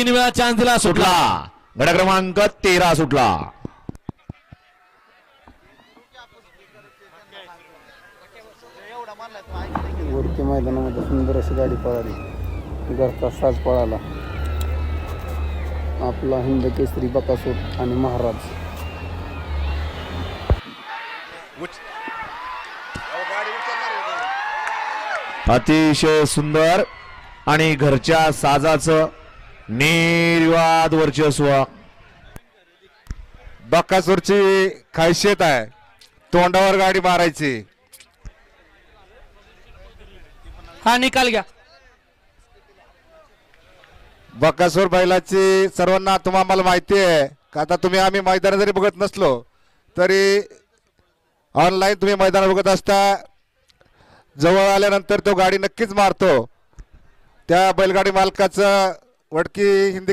तीन वेळा चान्स दिला, सुटला. गड क्रमांक 13 सुटला. वरती मैदानामध्ये सुंदर अशी गाडी पळाली, घरचा साज पळाला. आपला हिंद केसरी बकासूर आणि महाराज. अतिशय सुंदर आणि घरच्या साजाचं निर्वाद वर्चस्व. बकासूरची खासियत आहे तोंडावर गाडी मारायची. हा निकाल घ्या. बकासूर बैलाची सर्वांना तुम्हाला माहिती आहे का? आता तुम्ही आम्ही मैदान जरी बघत नसलो तरी ऑनलाईन तुम्ही मैदान बघत असता. जवळ आल्यानंतर तो गाडी नक्कीच मारतो. त्या बैलगाडी मालकाचं वडकी हिंदी